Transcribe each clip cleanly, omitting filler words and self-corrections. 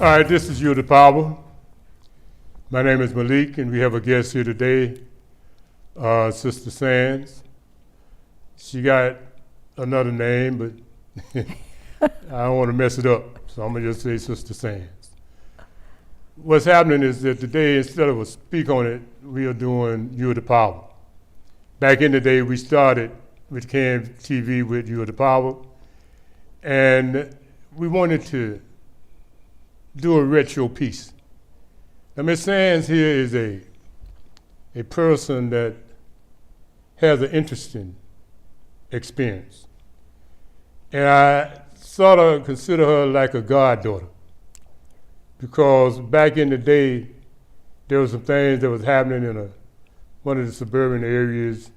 All right, this is You the Power. My name is Maalik, and we have a guest here today, Sister Sands. She got another name, but I don't want to mess it up, so I'm going to just say Sister Sands. What's happening is that today, instead of a speak on it, we are doing You the Power. Back in the day, we started with CAN TV with You the Power, and we wanted to do a retro piece. Now, Ms. Sands here is a person that has an interesting experience. And I sort of consider her like a goddaughter, because back in the day, there were some things that was happening in one of the suburban areas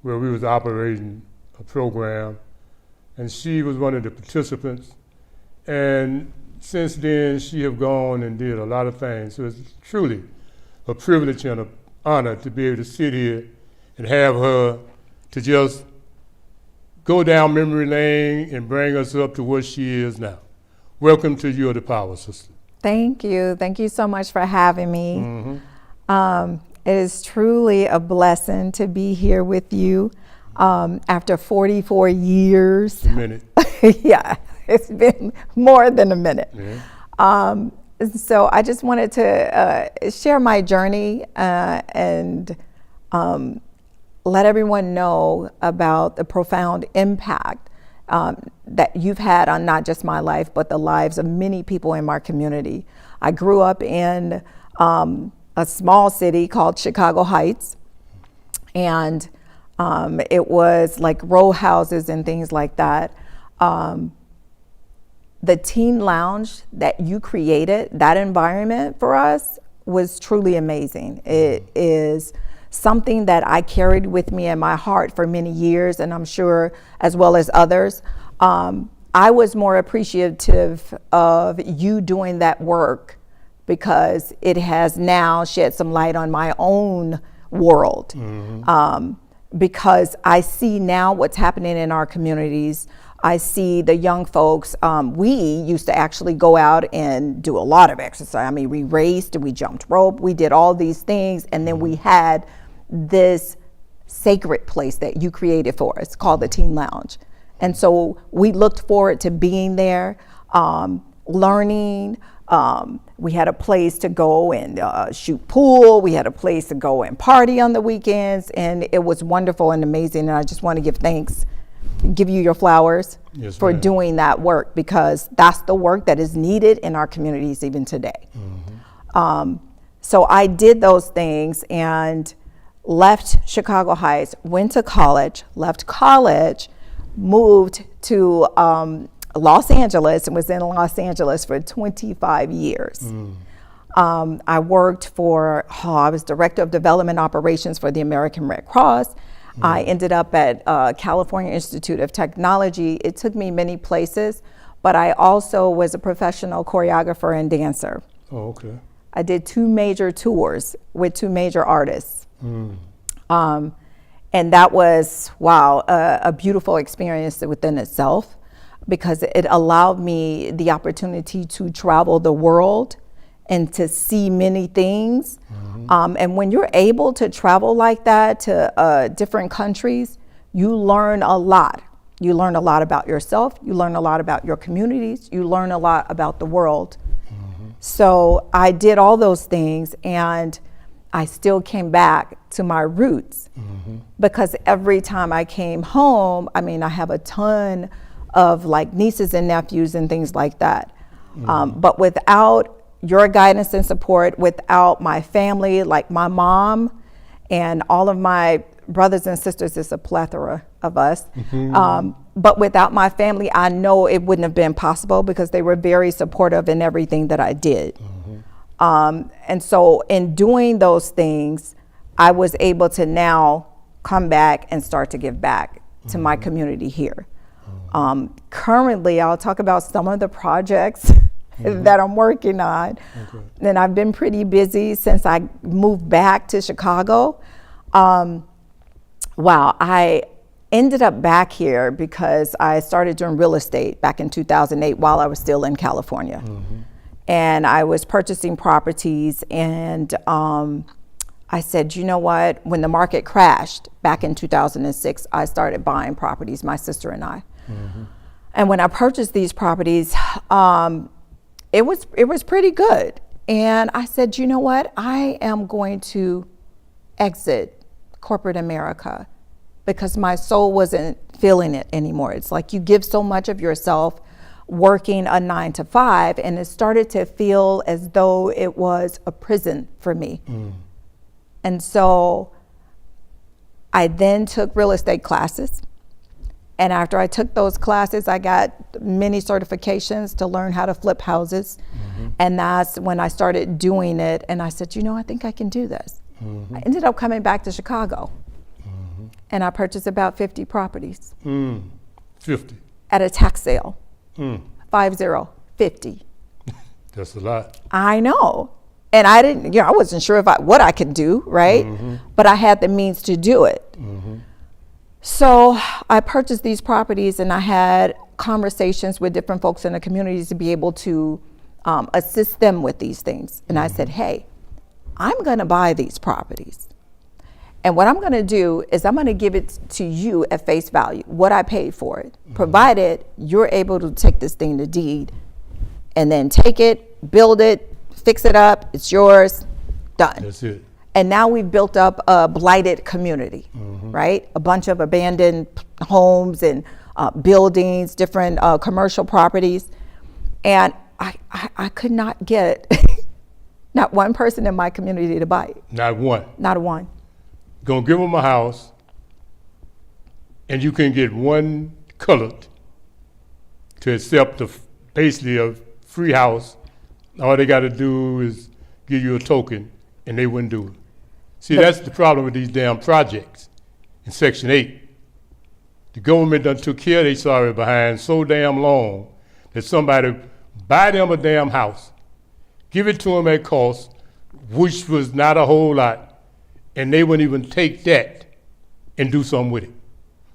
where we was operating a program, and she was one of the participants. And since then, she have gone and did a lot of things. So it's truly a privilege and an honor to be able to sit here and have her to just go down memory lane and bring us up to what she is now. Welcome to You the Power, sister. Thank you. Thank you so much for having me. Mm-hmm. It is truly a blessing to be here with you after 44 years. A minute. Yeah. It's been more than a minute. Yeah. So I just wanted to share my journey and let everyone know about the profound impact that you've had on not just my life, but the lives of many people in my community. I grew up in a small city called Chicago Heights, and it was like row houses and things like that. The teen lounge that you created, that environment for us was truly amazing. It is something that I carried with me in my heart for many years, and I'm sure as well as others. I was more appreciative of you doing that work because it has now shed some light on my own world. Mm-hmm. Because I see now what's happening in our communities. I see the young folks, we used to actually go out and do a lot of exercise. I mean, we raced, we jumped rope, we did all these things, and then we had this sacred place that you created for us called the Teen Lounge. And so we looked forward to being there, learning. We had a place to go and shoot pool. We had a place to go and party on the weekends, and it was wonderful and amazing. And I just want to give you your flowers for doing that work, because that's the work that is needed in our communities even today. Mm-hmm. So I did those things and left Chicago Heights, went to college, left college, moved to Los Angeles, and was in Los Angeles for 25 years. Mm. I worked I was Director of Development Operations for the American Red Cross. I ended up at California Institute of Technology. It took me many places, but I also was a professional choreographer and dancer. Oh, okay. I did 2 major tours with 2 major artists. Mm. And that was, a beautiful experience within itself, because it allowed me the opportunity to travel the world and to see many things. Mm-hmm. And when you're able to travel like that to different countries, you learn a lot. You learn a lot about yourself. You learn a lot about your communities. You learn a lot about the world. Mm-hmm. So I did all those things, and I still came back to my roots. Mm-hmm. Because every time I came home, I have a ton of like nieces and nephews and things like that. Mm-hmm. But without your guidance and support, without my family, like my mom and all of my brothers and sisters, it's a plethora of us. Mm-hmm. But without my family, I know it wouldn't have been possible, because they were very supportive in everything that I did. Mm-hmm. And so in doing those things, I was able to now come back and start to give back to my community here. Currently, I'll talk about some of the projects that I'm working on. Okay. And I've been pretty busy since I moved back to Chicago. I ended up back here because I started doing real estate back in 2008 while I was still in California. Mm-hmm. and I was purchasing properties, and I said, you know what? When the market crashed back in 2006, I started buying properties, my sister and I. Mm-hmm. And when I purchased these properties, it was pretty good. And I said, you know what? I am going to exit corporate America because my soul wasn't feeling it anymore. It's like you give so much of yourself working a 9 to 5, and it started to feel as though it was a prison for me. Mm. And so I then took real estate classes. And after I took those classes, I got many certifications to learn how to flip houses. Mm-hmm. And that's when I started doing it. And I said, you know, I think I can do this. Mm-hmm. I ended up coming back to Chicago. Mm-hmm. And I purchased about 50 properties. 50? At a tax sale. 50. That's a lot. I know. And I didn't, I wasn't sure what I could do, right? Mm-hmm. But I had the means to do it. Mm-hmm. So I purchased these properties, and I had conversations with different folks in the community to be able to assist them with these things. And I said, hey, I'm going to buy these properties. And what I'm going to do is I'm going to give it to you at face value, what I paid for it, provided you're able to take this thing to deed and then take it, build it, fix it up, it's yours, done. That's it. And now we've built up a blighted community, right? A bunch of abandoned homes and buildings, different commercial properties. And I could not get not one person in my community to buy it. Not one? Not a one. Gonna give them a house, and you can get one colored to accept basically a free house. All they got to do is give you a token, and they wouldn't do it. See, that's the problem with these damn projects in Section 8. The government done took care of their sorry behind so damn long that somebody buy them a damn house, give it to them at cost, which was not a whole lot, and they wouldn't even take that and do something with it.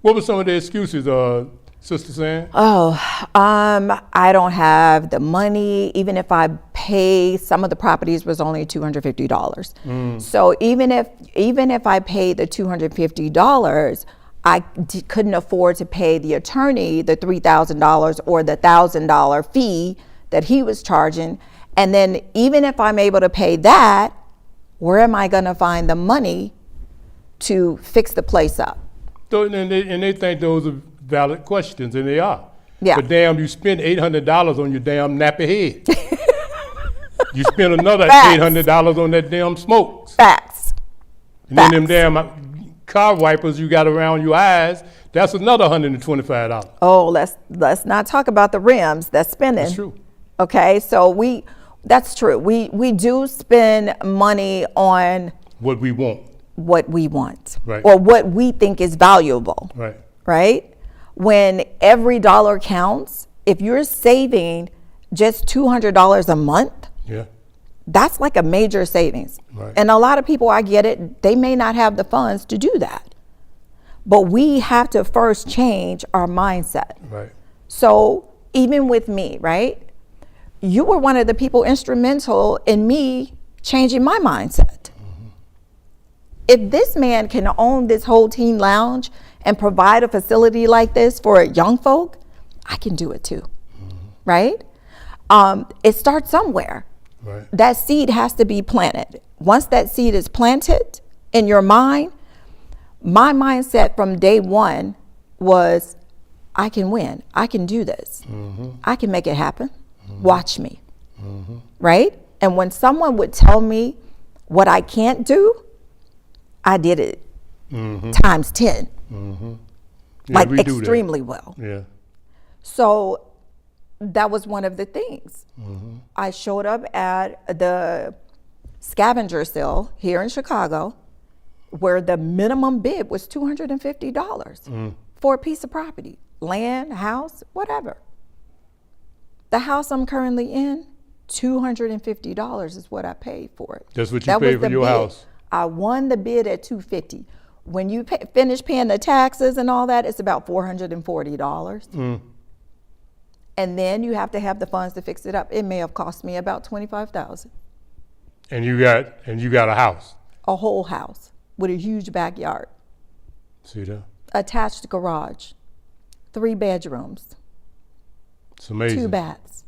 What were some of the excuses, Sister Sam? I don't have the money. Even if I pay, some of the properties was only $250. So even if I paid the $250, I couldn't afford to pay the attorney the $3,000 or the $1,000 fee that he was charging. And then even if I'm able to pay that, where am I going to find the money to fix the place up? So, and they think those are valid questions, and they are. Yeah. But damn, you spend $800 on your damn nappy head. You spend another Facts. $800 on that damn smokes. Facts. And then them damn car wipers you got around your eyes, that's another $125. Oh, let's not talk about the rims. That's spending. That's true. Okay, so that's true. We do spend money on what we want. Right. Or what we think is valuable. Right? When every dollar counts, if you're saving just $200 a month, that's like a major savings. Right. And a lot of people, I get it, they may not have the funds to do that. But we have to first change our mindset. Right. So even with me, right? You were one of the people instrumental in me changing my mindset. If this man can own this whole teen lounge and provide a facility like this for young folk, I can do it too, right? It starts somewhere. Right. That seed has to be planted. Once that seed is planted in your mind, my mindset from day one was, I can win. I can do this. I can make it happen. Watch me, right? And when someone would tell me what I can't do, I did it times 10, like extremely well. Yeah. So that was one of the things. I showed up at the scavenger sale here in Chicago, where the minimum bid was $250 for a piece of property, land, house, whatever. The house I'm currently in, $250 is what I paid for it. That's what you paid for your house? I won the bid at $250. When you finish paying the taxes and all that, it's about $440. And then you have to have the funds to fix it up. It may have cost me about $25,000. And you got a house. A whole house with a huge backyard. See that? Attached garage. 3 bedrooms. It's amazing. 2 baths.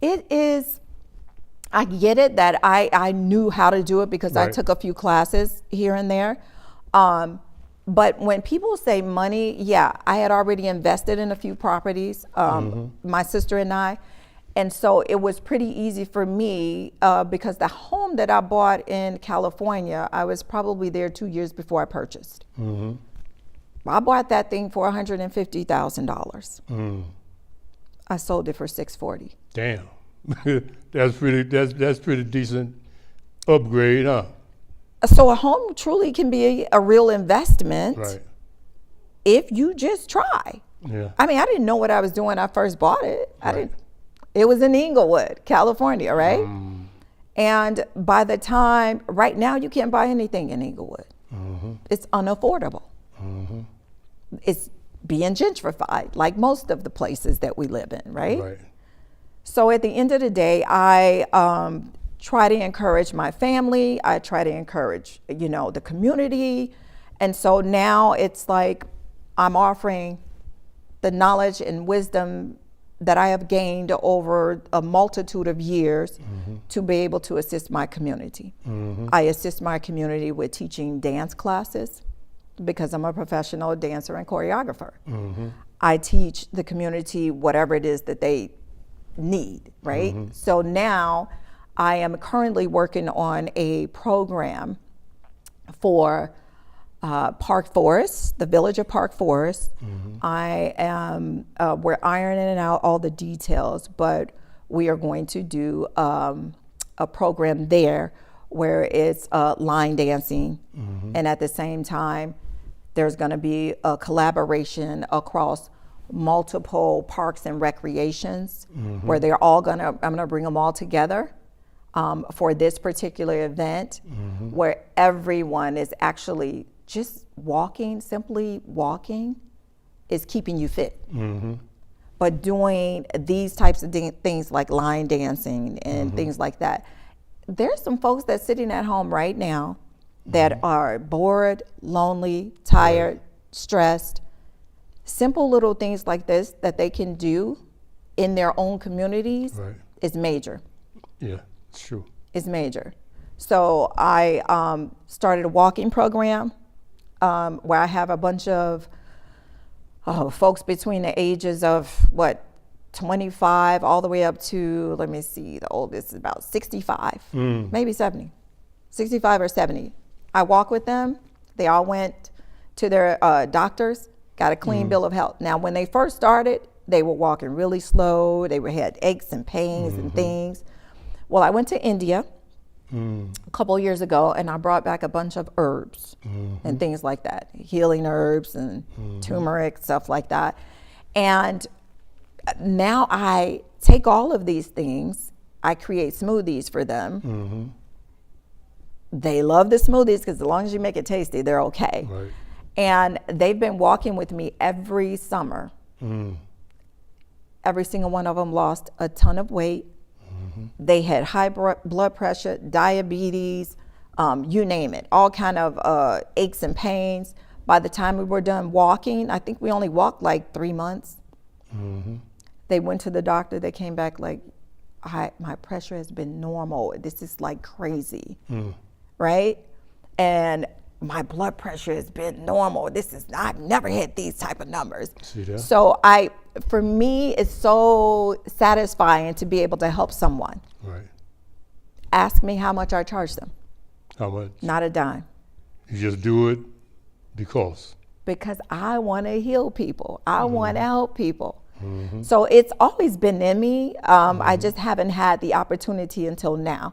It is, I get it that I knew how to do it because I Right. took a few classes here and there. But when people say money, yeah, I had already invested in a few properties, my sister and I. And so it was pretty easy for me because the home that I bought in California, I was probably there 2 years before I purchased. I bought that thing for $150,000. I sold it for $640,000. Damn. that's pretty decent upgrade, huh? So a home truly can be a real investment Right. if you just try. Yeah. I mean, I didn't know what I was doing when I first bought it. Right. It was in Inglewood, California, right? And by the time, right now, you can't buy anything in Inglewood. It's unaffordable. It's being gentrified, like most of the places that we live in, right? Right. So at the end of the day, I try to encourage my family. I try to encourage, the community. And so now it's like I'm offering the knowledge and wisdom that I have gained over a multitude of years to be able to assist my community. I assist my community with teaching dance classes because I'm a professional dancer and choreographer. I teach the community whatever it is that they need, right? So now I am currently working on a program for Park Forest, the village of Park Forest. I am, we're ironing out all the details, but we are going to do a program there where it's line dancing. And at the same time, there's gonna be a collaboration across multiple parks and recreations where I'm gonna bring them all together for this particular event where everyone is actually just walking, simply walking is keeping you fit. But doing these types of things like line dancing and things like that, there's some folks that's sitting at home right now that are bored, lonely, tired, stressed. Simple little things like this that they can do in their own communities is major. Yeah, it's true. Is major. So I started a walking program where I have a bunch of folks between the ages of 25 all the way up to, let me see, the oldest is about 65, maybe 70, 65 or 70. I walk with them. They all went to their doctors, got a clean bill of health. Now, when they first started, they were walking really slow. They had aches and pains and things. Well, I went to India a couple of years ago, and I brought back a bunch of herbs and things like that, healing herbs and turmeric, stuff like that. And now I take all of these things, I create smoothies for them. They love the smoothies because as long as you make it tasty, they're okay. Right. And they've been walking with me every summer. Every single one of them lost a ton of weight. They had high blood pressure, diabetes, you name it, all kind of aches and pains. By the time we were done walking, I think we only walked like 3 months. They went to the doctor. They came back like, my pressure has been normal. This is like crazy, right? And my blood pressure has been normal. I've never hit these type of numbers. See that? So for me, it's so satisfying to be able to help someone. Right. Ask me how much I charge them. How much? Not a dime. You just do it because I want to heal people. I want to help people. So it's always been in me. I just haven't had the opportunity until now.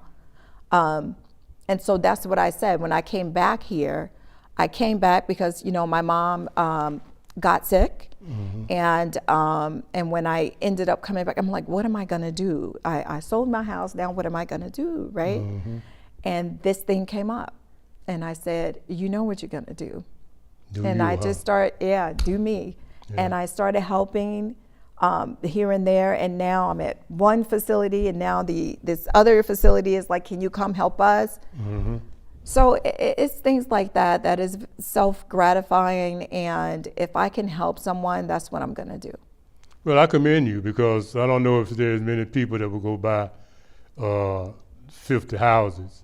And so that's what I said. When I came back here, I came back because, my mom got sick. And when I ended up coming back, I'm like, what am I going to do? I sold my house. Now what am I going to do, right? And this thing came up. And I said, you know what you're going to do. do And you, I just started, do me. Yeah. And I started helping here and there, and now I'm at one facility, and now this other facility is like, can you come help us? Mm-hmm. So it's things like that that is self-gratifying, and if I can help someone, that's what I'm going to do. Well, I commend you, because I don't know if there's many people that will go buy 50 houses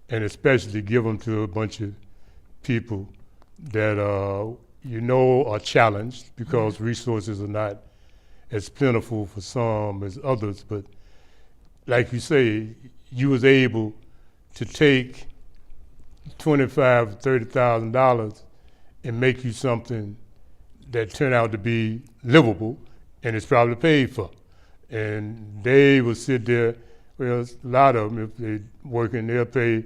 and especially give them to a bunch of people that are challenged, because resources are not as plentiful for some as others. But like you say, you was able to take $25,000 to $30,000 and make you something that turned out to be livable, and it's probably paid for. And they will sit there. Well, a lot of them, if they working, they'll pay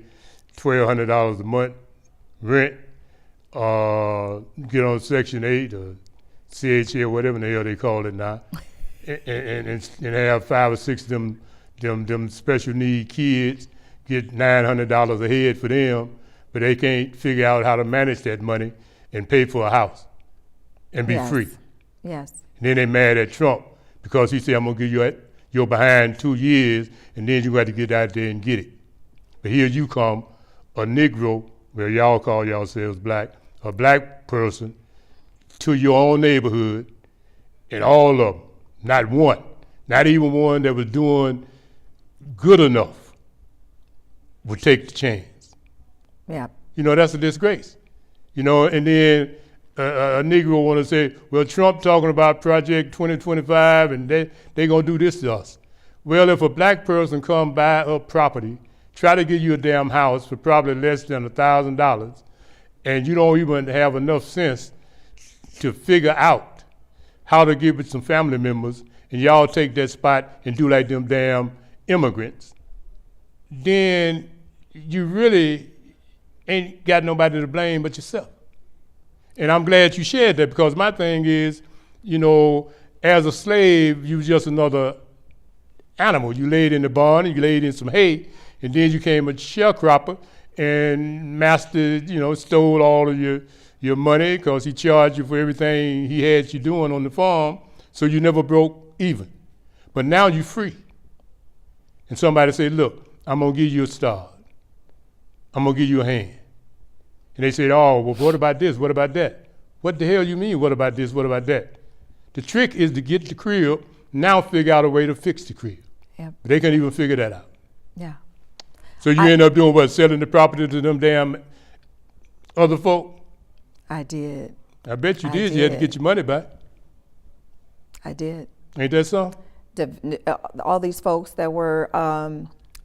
$1,200 a month rent, get on Section 8 or CHA or whatever the hell they call it now, and have 5 or 6 of them special need kids, get $900 a head for them, but they can't figure out how to manage that money and pay for a house and be free. Yes. And then they mad at Trump because he said, I'm gonna give you your behind 2 years, and then you got to get out there and get it. But here you come, a Negro, well, y'all call yourselves black, a black person to your own neighborhood, and all of them, not one, not even one that was doing good enough, would take the chance. Yeah. That's a disgrace. And then a Negro want to say, well, Trump talking about Project 2025, and they going to do this to us. Well, if a black person come buy up property, try to give you a damn house for probably less than $1,000, and you don't even have enough sense to figure out how to give it some family members, and y'all take that spot and do like them damn immigrants, then you really ain't got nobody to blame but yourself. And I'm glad you shared that, because my thing is, as a slave, you was just another animal. You laid in the barn and you laid in some hay, and then you became a sharecropper, and master, stole all of your money because he charged you for everything he had you doing on the farm, so you never broke even. But now you're free. And somebody said, look, I'm gonna give you a start. I'm gonna give you a hand. And they said, oh, well, what about this? What about that? What the hell you mean, what about this? What about that? The trick is to get the crib, now figure out a way to fix the crib. Yep. But they can't even figure that out. Yeah. So you end up doing what? Selling the property to them damn other folk? I did. I bet you did. You had to get your money back. I did. Ain't that so? All these folks that were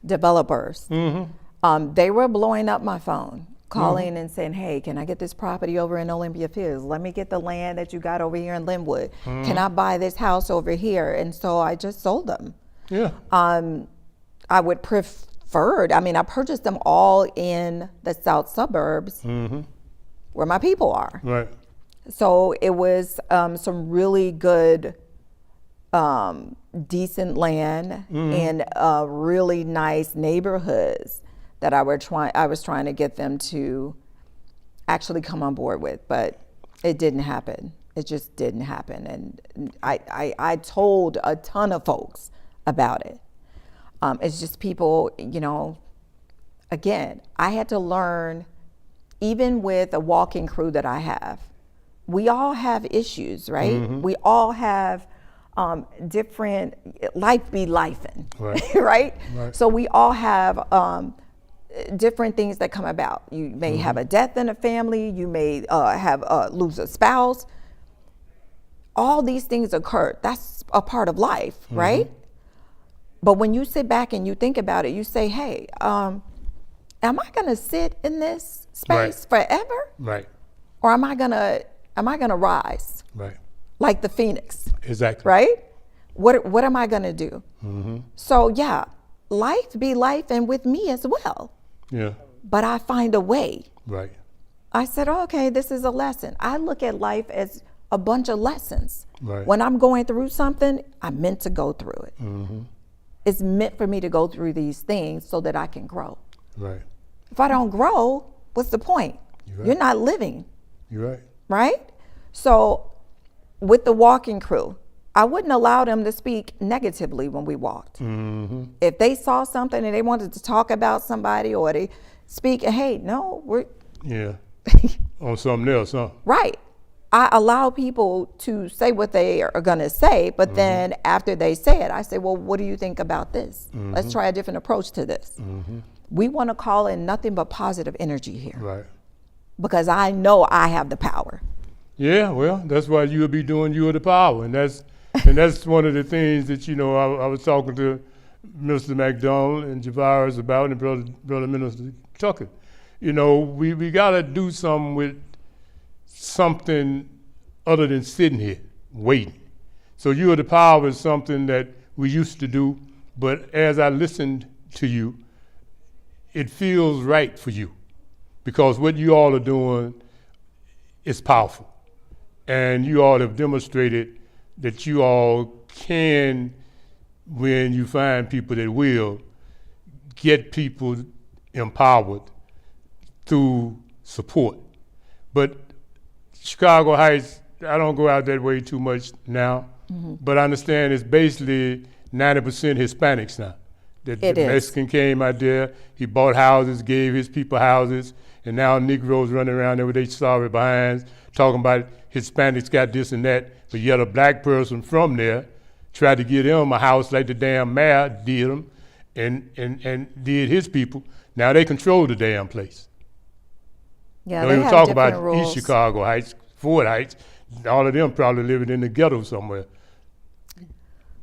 developers, they were blowing up my phone, calling and saying, hey, can I get this property over in Olympia Fields? Let me get the land that you got over here in Linwood. Can I buy this house over here? And so I just sold them. Yeah. I would I purchased them all in the south suburbs where my people are. Right. So it was some really good, decent land in really nice neighborhoods that I was trying to get them to actually come on board with, but it didn't happen. It just didn't happen. And I told a ton of folks about it. It's just people, again, I had to learn, even with a walking crew that I have, we all have issues, right? We all have different, life be lifing, right? So we all have different things that come about. You may have a death in a family, you may lose a spouse. All these things occur. That's a part of life, right? But when you sit back and you think about it, you say, hey, am I gonna sit in this space forever? Right. Or am I gonna rise? Right. Like the phoenix. Exactly. Right? What am I gonna do? So yeah, life be life, and with me as well. Yeah. But I find a way. Right. I said, okay, this is a lesson. I look at life as a bunch of lessons. Right. When I'm going through something, I'm meant to go through it. It's meant for me to go through these things so that I can grow. Right. If I don't grow, what's the point? You're not living. You're right. Right? So with the walking crew, I wouldn't allow them to speak negatively when we walked. If they saw something and they wanted to talk about somebody or they speak, hey, no, we're Yeah. On something else, huh? right. I allow people to say what they are going to say, but then after they say it, I say, well, what do you think about this? Let's try a different approach to this. We want to call in nothing but positive energy here. Right. Because I know I have the power. Yeah, well, that's why you'll be doing You Are the Power. And that's one of the things that, I was talking to Mr. McDonald and Javaris about, and Brother Minister Tucker. We got to do something with something other than sitting here waiting. So You Are the Power is something that we used to do, but as I listened to you, it feels right for you because what you all are doing is powerful. And you all have demonstrated that you all can, when you find people that will, get people empowered through support. But Chicago Heights, I don't go out that way too much now, but I understand it's basically 90% Hispanics now. The Mexican came out there, he bought houses, gave his people houses, and now Negroes running around there with their sorry behinds, talking about Hispanics got this and that, but yet a black person from there tried to get him a house like the damn mayor did him and did his people. Now they control the damn place. Yeah, Don't they even have talk different about rules. East Chicago Heights, Ford Heights. All of them probably living in the ghetto somewhere.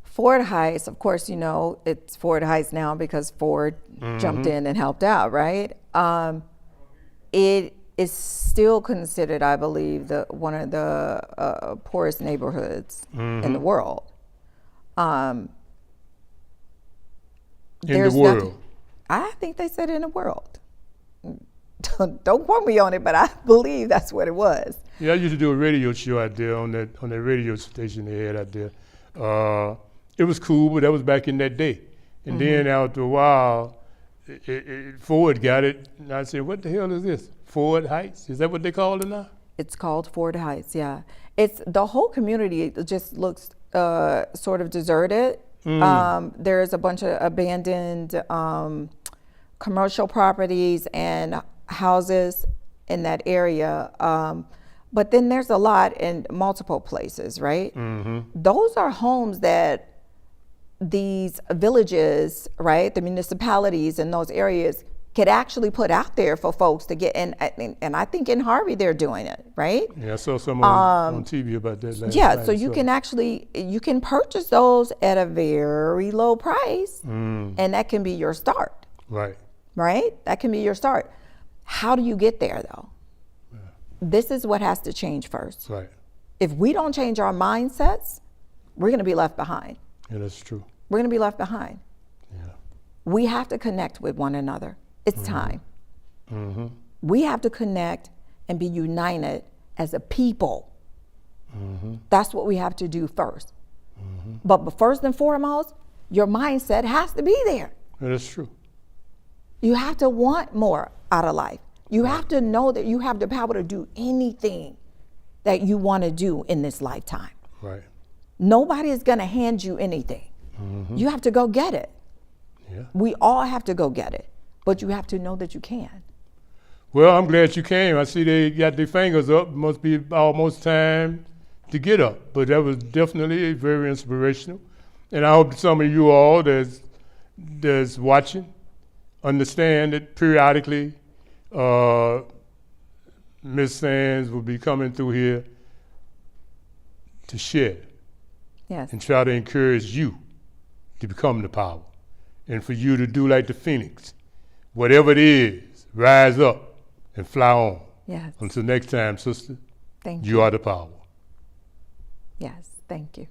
Ford Heights, of course, it's Ford Heights now because Ford jumped in and helped out, right? It is still considered, I believe, one of the poorest neighborhoods in the world. In the world. I think they said in the world. Don't quote me on it, but I believe that's what it was. Yeah, I used to do a radio show out there on that radio station they had out there. It was cool, but that was back in that day. And then after a while, Ford got it, and I said, what the hell is this? Ford Heights? Is that what they call it now? It's called Ford Heights, yeah. It's the whole community just looks sort of deserted. There's a bunch of abandoned commercial properties and houses in that area. But then there's a lot in multiple places, right? Those are homes that these villages, right, the municipalities in those areas could actually put out there for folks to get in. And I think in Harvey they're doing it, right? Yeah, I saw someone on TV about that last Yeah, night, so you can purchase those at a very low price, and that can be your start. Right? That can be your start. How do you get there, though? Yeah. This is what has to change first. Right. If we don't change our mindsets, we're going to be left behind. Yeah, that's true. We're going to be left behind. Yeah. We have to connect with one another. It's time. We have to connect and be united as a people. That's what we have to do first. But first and foremost, your mindset has to be there. Yeah, that's true. You have to want more out of life. You have to know that you have the power to do anything that you want to do in this lifetime. Right. Nobody is going to hand you anything. You have to go get it. Yeah. We all have to go get it, but you have to know that you can. Well, I'm glad you came. I see they got their fingers up. Must be almost time to get up. But that was definitely very inspirational. And I hope some of you all that's watching understand that periodically Ms. Sands will be coming through here to share and try to encourage you to become the power and for you to do like the phoenix. Whatever it is, rise up and fly on. Yes. Until next time, sister, Thank you. You are the power. Yes, thank you.